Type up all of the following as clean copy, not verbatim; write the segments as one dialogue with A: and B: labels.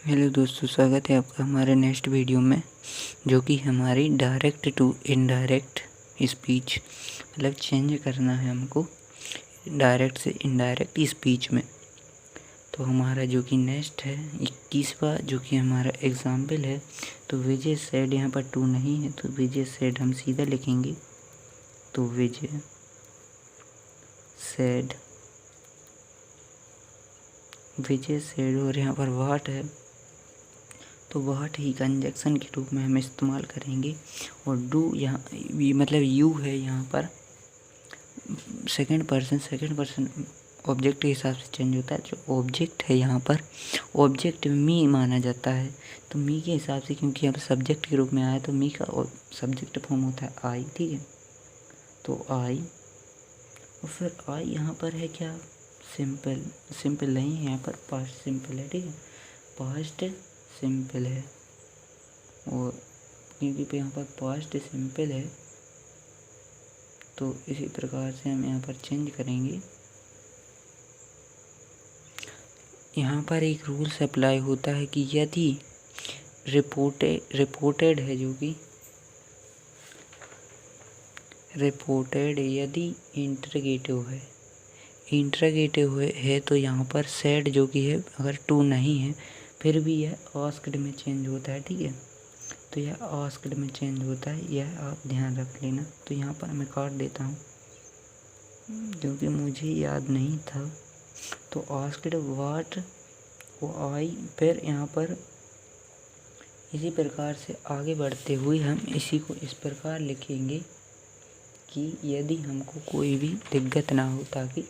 A: Hello दोस्तों, स्वागत है आपका हमारे नेक्स्ट वीडियो में, जो कि हमारी डायरेक्ट टू इनडायरेक्ट स्पीच मतलब चेंज करना है हमको डायरेक्ट से इनडायरेक्ट स्पीच में। तो हमारा जो कि नेक्स्ट है 21वां जो कि हमारा एग्जाम्पल है। तो विजय सेड, यहाँ पर टू नहीं है तो विजय सेड हम सीधा लिखेंगे। तो विजय सेड और यहाँ पर वाट है तो वाट ही कंजक्शन के रूप में हम इस्तेमाल करेंगे। और डू यहाँ मतलब यू है, यहाँ पर सेकंड पर्सन ऑब्जेक्ट के हिसाब से चेंज होता है। जो ऑब्जेक्ट है यहाँ पर ऑब्जेक्ट मी माना जाता है, तो मी के हिसाब से, क्योंकि यहाँ पर सब्जेक्ट के रूप में आया तो मी का सब्जेक्ट फॉर्म होता है आई। ठीक है, तो आई और फिर आई यहाँ पर है क्या, सिंपल नहीं है, यहाँ पर पास्ट सिंपल है। ठीक है, पास्ट सिंपल है और क्योंकि यहाँ पर पास्ट सिंपल है तो इसी प्रकार से हम यहाँ पर चेंज करेंगे। यहाँ पर एक रूल्स अप्लाई होता है कि यदि रिपोर्टेड है, जो कि रिपोर्टेड यदि इंटरगेटिव है तो यहाँ पर सेड जो कि है, अगर टू नहीं है फिर भी यह आस्क्ड में चेंज होता है। ठीक है, तो यह आस्क्ड में चेंज होता है, यह आप ध्यान रख लेना। तो यहाँ पर मैं काट देता हूँ क्योंकि मुझे याद नहीं था। तो आस्क्ड वाट वो आई, फिर यहाँ पर इसी प्रकार से आगे बढ़ते हुए हम इसी को इस प्रकार लिखेंगे कि यदि हमको कोई भी दिक्कत ना हो, ताकि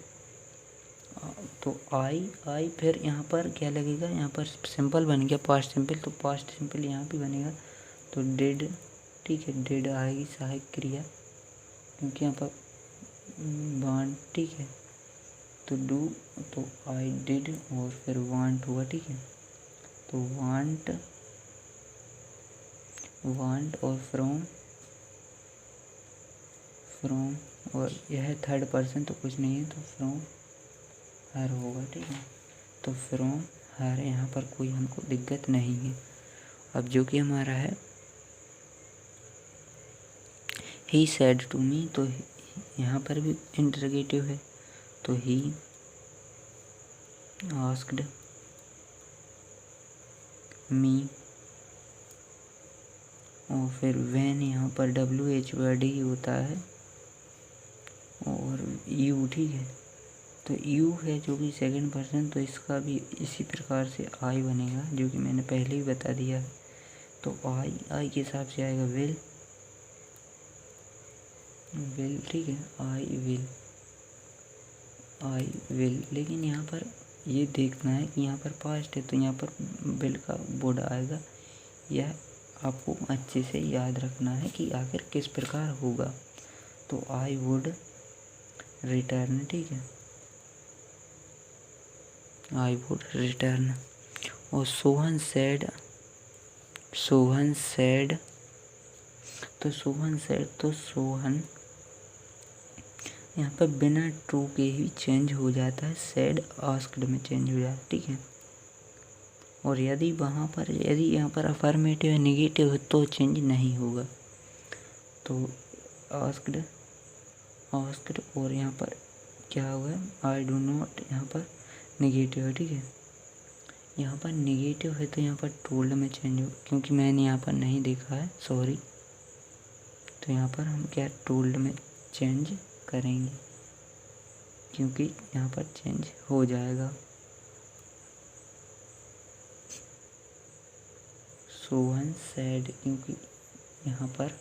A: तो आई फिर यहाँ पर क्या लगेगा, यहाँ पर सिंपल बन गया पास्ट सिंपल, तो पास्ट सिंपल यहाँ भी बनेगा। तो डिड, ठीक है, डिड आएगी सहायक क्रिया, क्योंकि यहाँ पर वांट, ठीक है, तो डू, तो आई डिड और फिर वांट हुआ। ठीक है, तो वांट और फ्रॉम और यह थर्ड पर्सन तो कुछ नहीं है, तो फ्रॉम हर होगा। ठीक है, तो फ्रॉम हर, यहाँ पर कोई हमको दिक्कत नहीं है। अब जो कि हमारा है ही सेड टू मी, तो यहाँ पर भी इंटरगेटिव है, तो ही आस्क्ड मी और फिर व्हेन, यहाँ पर WH वर्ड ही होता है और यू। ठीक है, तो यू है जो कि सेकंड पर्सन, तो इसका भी इसी प्रकार से आई बनेगा, जो कि मैंने पहले ही बता दिया है। तो आई के हिसाब से आएगा विल, ठीक है, आई विल। लेकिन यहाँ पर ये देखना है कि यहाँ पर पास्ट है तो यहाँ पर विल का बोर्ड आएगा। यह आपको अच्छे से याद रखना है कि आखिर किस प्रकार होगा। तो आई वुड रिटर्न, ठीक है, आई वुड रिटर्न। और सोहन सेड, तो सोहन यहाँ पर बिना ट्रू के ही चेंज हो जाता है, सेड आस्क्ड में चेंज हो जाता है। ठीक है, और यदि यहाँ पर अफर्मेटिव है, नेगेटिव है तो चेंज नहीं होगा। तो आस्क्ड और यहाँ पर क्या होगा, आई डू नॉट, यहाँ पर नेगेटिव है। ठीक है, यहाँ पर नेगेटिव है तो यहाँ पर टोल्ड में चेंज हो, क्योंकि मैंने यहाँ पर नहीं देखा है, सॉरी। तो यहाँ पर हम क्या टोल्ड में चेंज करेंगे, क्योंकि यहाँ पर चेंज हो जाएगा। सोहन सेड, क्योंकि यहाँ पर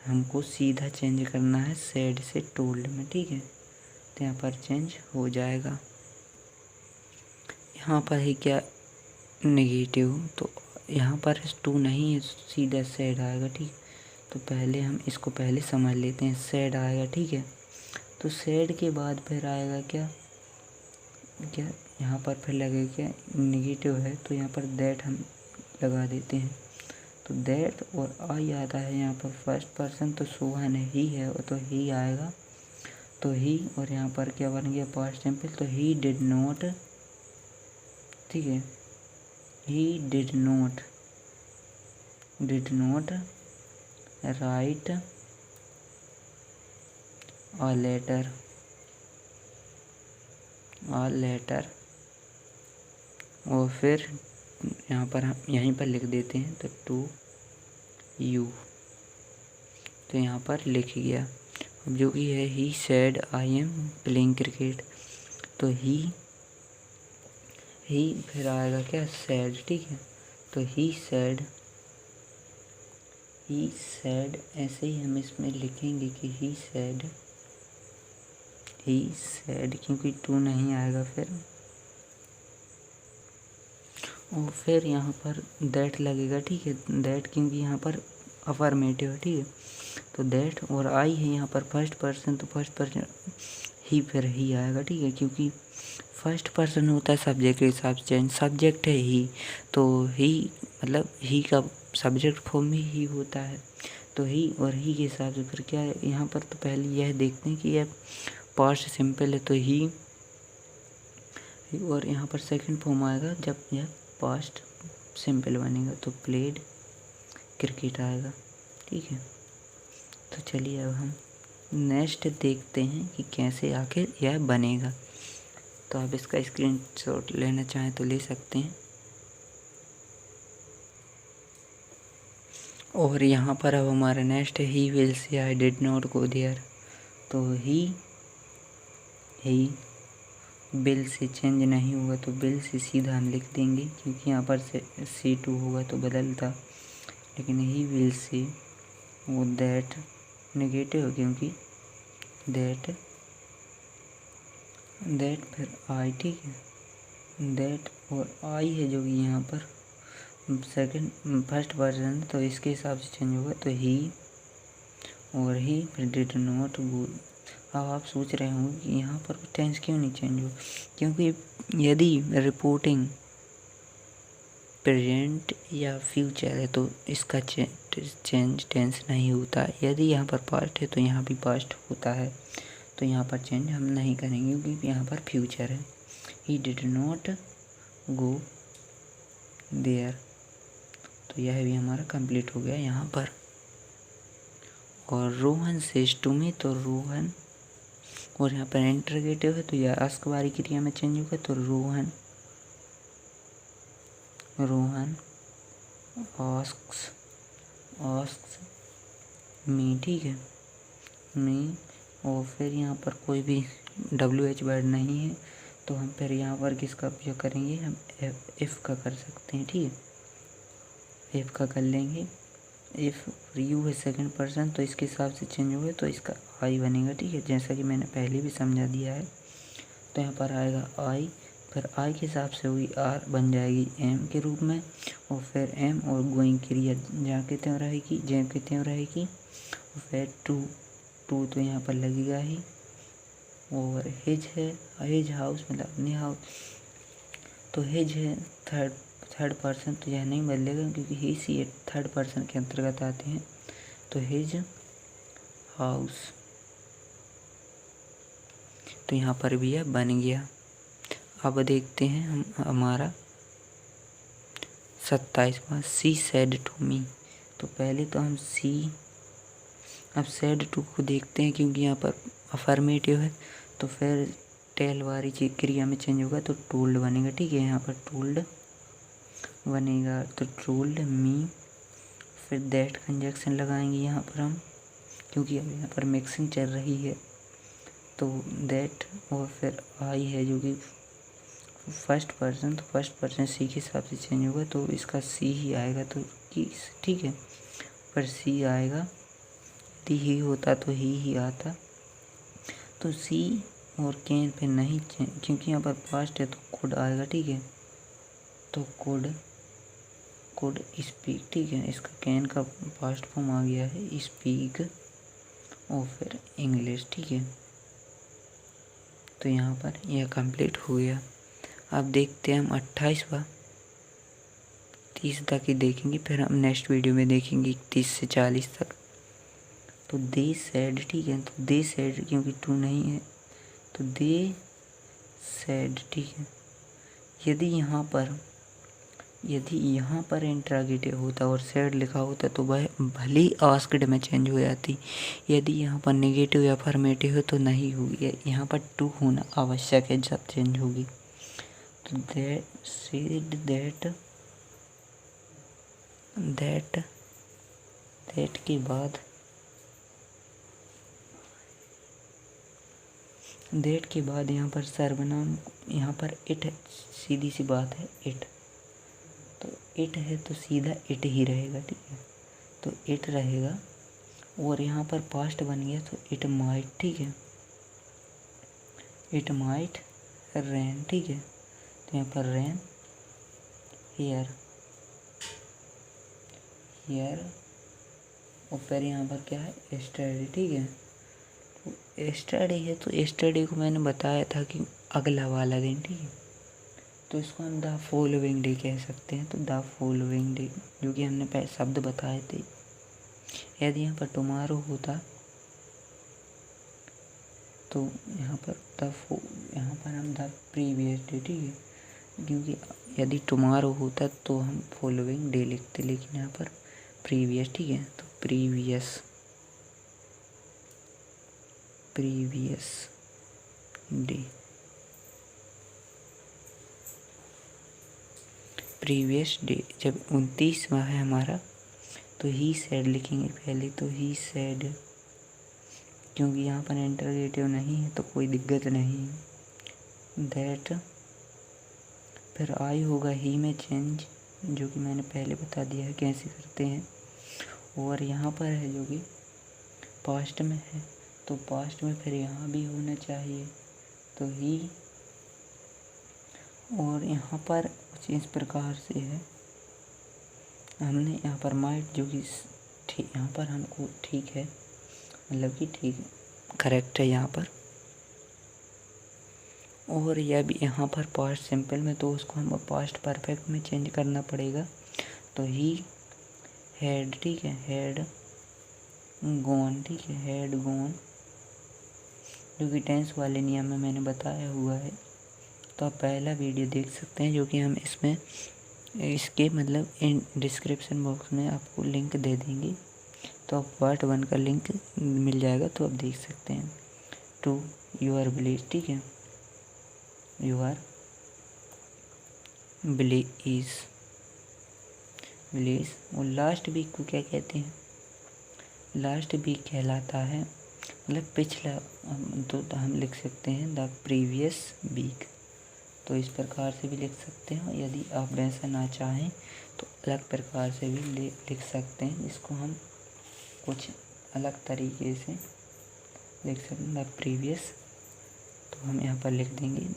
A: हमको सीधा चेंज करना है सेड से टोल्ड में। ठीक है, तो यहाँ पर चेंज हो जाएगा। यहाँ पर है क्या नेगेटिव, तो यहाँ पर टू नहीं है, सीधा सेड आएगा। ठीक, तो पहले हम इसको पहले समझ लेते हैं, सेड आएगा। ठीक है, तो सेड के बाद फिर आएगा क्या यहाँ पर फिर लगेगा क्या, नेगेटिव है तो यहाँ पर दैट हम लगा देते हैं। तो दैट और आई आता है यहाँ पर फर्स्ट पर्सन, तो सोहन ही है तो ही आएगा, तो ही, और यहाँ पर क्या बन गया पास्ट सिंपल, तो ही डिड नॉट। ठीक है, he did not write a letter और फिर यहाँ पर हम यहीं पर लिख देते हैं तो टू यू, तो यहाँ पर लिख गया। अब जो कि है he said I am playing cricket, तो ही फिर आएगा क्या सेड, ठीक है। तो ही सेड ऐसे ही हम इसमें लिखेंगे कि ही सेड क्योंकि टू नहीं आएगा फिर, और फिर यहाँ पर दैट लगेगा, ठीक है। दैट क्योंकि यहाँ पर अफर्मेटिव है, ठीक है। तो दैट और आई है यहाँ पर फर्स्ट पर्सन, तो फर्स्ट पर्सन ही फिर ही आएगा, ठीक है। क्योंकि फर्स्ट पर्सन होता है सब्जेक्ट के हिसाब से, सब्जेक्ट है ही, तो ही मतलब ही का सब्जेक्ट फॉर्म में ही होता है। तो ही और ही के हिसाब से फिर क्या है यहाँ पर, तो पहले यह देखते हैं कि यह पास्ट सिंपल है तो ही, और यहाँ पर सेकंड फॉर्म आएगा जब यह पास्ट सिंपल बनेगा तो प्लेड क्रिकेट आएगा, ठीक है। तो चलिए अब हम नेक्स्ट देखते हैं कि कैसे आखिर यह बनेगा। तो आप इसका स्क्रीनशॉट लेना चाहें तो ले सकते हैं। और यहाँ पर अब हमारा नेक्स्ट है he will say I did not go there, तो ही बिल से चेंज नहीं होगा तो बिल से सीधा हम लिख देंगे, क्योंकि यहाँ पर से C2 होगा तो बदलता, लेकिन ही विल से वो दैट नेगेटिव है क्योंकि दैट फिर आई, ठीक है। दैट और आई है जो कि यहाँ पर फर्स्ट पर्सन, तो इसके हिसाब से चेंज होगा तो ही, और ही फिर डिड नॉट गो। अब आप सोच रहे होंगे कि यहाँ पर टेंस क्यों नहीं चेंज हो, क्योंकि यदि रिपोर्टिंग प्रेजेंट या फ्यूचर है तो इसका चेंज टेंस नहीं होता। यदि यहाँ पर पास्ट है तो यहाँ भी पास्ट होता है, तो यहाँ पर चेंज हम नहीं करेंगे क्योंकि यहाँ पर फ्यूचर है। He did not go there, तो यह भी हमारा कंप्लीट हो गया यहाँ पर। और रोहन सेज टू मी, तो रोहन, और यहाँ पर इंटरोगेटिव है तो यह आस्क वाली क्रिया में चेंज होगा, तो रोहन आस्क्स मी, ठीक है, मी। और फिर यहाँ पर कोई भी WH वर्ड नहीं है तो हम फिर यहाँ पर किसका उपयोग करेंगे, हम इफ़ का कर सकते हैं, ठीक है। इफ़ का कर लेंगे। इफ़ यू है सेकंड पर्सन तो इसके हिसाब से चेंज होगा तो इसका आई बनेगा, ठीक है, जैसा कि मैंने पहले भी समझा दिया है। तो यहाँ पर आएगा आई, फिर आई के हिसाब से हुई आर बन जाएगी एम के रूप में, और फिर एम और गोइंग क्रिया जहाँ के त्यों रहेगी, जैम के त्यों रहेगी, और फिर टू तो यहाँ पर लगेगा ही, और हिज है, हिज हाउस मतलब अपने हाउस, तो हिज है थर्ड पर्सन तो यह नहीं बदलेगा क्योंकि ही सी थर्ड पर्सन के अंतर्गत आते हैं, तो हिज हाउस, तो यहाँ पर भी यह बन गया। अब देखते हैं हम हमारा 27वां सी सेड टू मी, तो पहले तो हम अब सेड टू को देखते हैं क्योंकि यहाँ पर अफर्मेटिव है, तो फिर टेल वाली क्रिया में चेंज होगा तो टोल्ड बनेगा, ठीक है। यहाँ पर टोल्ड बनेगा तो टोल्ड मी, फिर दैट कंजक्शन लगाएंगे यहाँ पर हम, क्योंकि अब यहाँ पर मिक्सिंग चल रही है, तो दैट, और फिर आई है जो कि फर्स्ट पर्सन, तो फर्स्ट पर्सन सी के हिसाब से चेंज होगा तो इसका सी ही आएगा, तो ठीक है, पर सी आएगा। यदि ही होता तो ही आता, तो सी और कैन पे नहीं क्योंकि यहाँ पर पास्ट है तो कुड आएगा, ठीक है। तो कुड स्पीक, ठीक है, इसका कैन का पास्ट फॉर्म आ गया है स्पीक, और फिर इंग्लिश, ठीक है। तो यहाँ पर यह कंप्लीट हो गया। अब देखते हैं हम 28वां, 30 तक ही देखेंगे, फिर हम नेक्स्ट वीडियो में देखेंगे 30 से 40 तक। तो दे सैड, ठीक है, तो दे सैड क्योंकि टू नहीं है तो दे सैड, ठीक है। यदि यहाँ पर यदि यहाँ पर इंट्रागेटिव होता और सैड लिखा होता तो वह भले ही आस्क्ड में चेंज हो जाती। यदि यहाँ पर नेगेटिव या अफर्मेटिव है तो नहीं होगी, यहाँ पर टू होना आवश्यक है जब चेंज होगी। तो दैट के बाद यहाँ पर सर्वनाम, यहाँ पर इट है, सीधी सी बात है इट, तो इट है तो सीधा इट ही रहेगा, ठीक है, तो इट रहेगा। और यहाँ पर पास्ट बन गया तो इट माइट, ठीक है, इट माइट रेन, ठीक है, तो यहाँ पर रेन हियर और फिर यहाँ पर क्या है एस्टरडे, ठीक है, तो एस्टरडे है तो एस्टरडे को मैंने बताया था कि अगला वाला दिन, ठीक है, तो इसको हम द फॉलोइंग डे कह सकते हैं। तो द फॉलोइंग डे जो कि हमने पहले शब्द बताए थे। यदि यहाँ पर टुमारो होता तो यहाँ पर हम द प्रीवियस डे, ठीक है, क्योंकि यदि टुमारो होता तो हम फॉलोइंग डे लिखते, लेकिन यहाँ पर प्रीवियस, ठीक है, तो प्रीवियस डे, प्रीवियस डे। जब 29वां है हमारा तो ही सैड लिखेंगे पहले, तो ही सैड, क्योंकि यहाँ पर इंटरोगेटिव नहीं है तो कोई दिक्कत नहीं है। दैट, फिर आई होगा ही में चेंज, जो कि मैंने पहले बता दिया है कैसे करते हैं। और यहाँ पर है जो कि पास्ट में है तो पास्ट में फिर यहाँ भी होना चाहिए, तो ही। और यहाँ पर कुछ इस प्रकार से है, हमने यहाँ पर माइट जो कि ठीक, यहाँ पर हमको ठीक है, मतलब कि ठीक करेक्ट है यहाँ पर। और यह भी यहाँ पर पास्ट सिंपल में तो उसको हम पास्ट परफेक्ट में चेंज करना पड़ेगा, तो ही हैड, ठीक है, हैड गॉन, ठीक है, हैड गॉन, जो कि टेंस वाले नियम में मैंने बताया हुआ है, तो आप पहला वीडियो देख सकते हैं, जो कि हम इसमें इसके मतलब इन डिस्क्रिप्शन बॉक्स में आपको लिंक दे देंगे, तो आप पार्ट 1 का लिंक मिल जाएगा, तो आप देख सकते हैं। टू यूर विलेज, ठीक है, यूर विलेज, और लास्ट वीक को क्या कहते हैं, लास्ट वीक कहलाता है मतलब पिछला, तो हम लिख सकते हैं द प्रीवियस वीक, तो इस प्रकार से भी लिख सकते हैं। यदि आप वैसा ना चाहें तो अलग प्रकार से भी लिख सकते हैं, जिसको हम कुछ अलग तरीके से लिख सकते हैं। द प्रीवियस, तो हम यहाँ पर लिख देंगे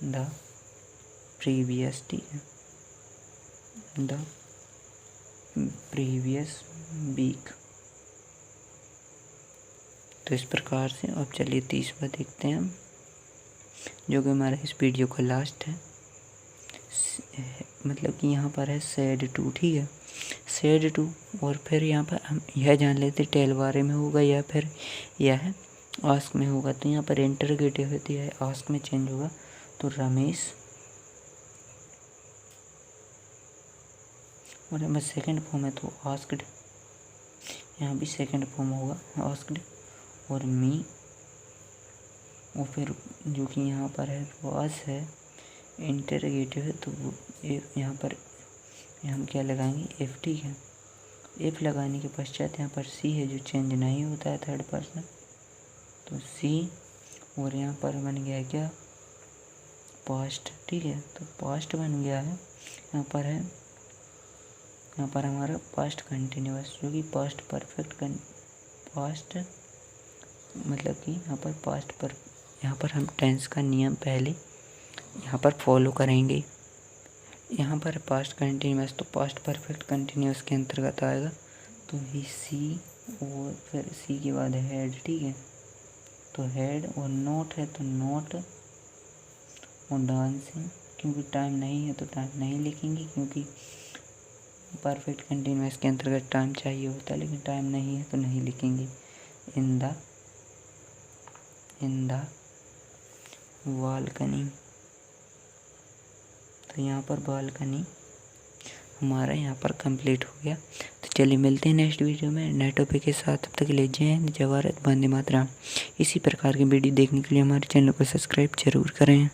A: द प्रीवियस, ठीक है, द प्रीवियस वीक। तो इस प्रकार से अब चलिए 30वां देखते हैं हम, जो कि हमारा इस वीडियो का लास्ट है। मतलब कि यहाँ पर है सैड टू, ठीक है, सैड टू। और फिर यहाँ पर हम यह जान लेते टेल बारे में होगा या फिर यह आस्क में होगा। तो यहाँ पर इंटरोगेटिव है तो यह आस्क में चेंज होगा, तो रमेश। और यहाँ सेकेंड फॉर्म है तो आस्क्ड, यहाँ भी सेकेंड फॉर्म होगा आस्क्ड। और मी, और फिर जो कि यहाँ पर है वाज है, इंटरोगेटिव है तो वो यहाँ पर हम क्या लगाएंगे इफ़, ठीक है, इफ़ लगाने के पश्चात यहाँ पर सी है जो चेंज नहीं होता है थर्ड पर्सन, तो सी। और यहाँ पर बन गया क्या पास्ट, ठीक है, तो पास्ट बन गया है। यहाँ पर हमारा पास्ट कंटिन्यूअस, जो कि पास्ट परफेक्ट पास्ट, मतलब कि यहाँ पर पास्ट पर यहाँ पर हम टेंस का नियम पहले यहाँ पर फॉलो करेंगे। यहाँ पर पास्ट कंटिन्यूअस तो पास्ट परफेक्ट कंटिन्यूअस के अंतर्गत आएगा, तो ही सी, और फिर सी के बाद हैड, ठीक है, तो हैड। और नोट है तो नोट, और डांसिंग, क्योंकि टाइम नहीं है तो टाइम नहीं लिखेंगे, क्योंकि परफेक्ट कंटिन्यूअस के अंतर्गत टाइम चाहिए होता है, लेकिन टाइम नहीं है तो नहीं लिखेंगे। इन द बालकनी, तो यहाँ पर बालकनी हमारा यहाँ पर कंप्लीट हो गया। तो चलिए मिलते हैं नेक्स्ट वीडियो में नए टॉपिक के साथ। तब तक के लिए जय हिंद, जय भारत, वंदे मातरम। इसी प्रकार की वीडियो देखने के लिए हमारे चैनल को सब्सक्राइब जरूर करें।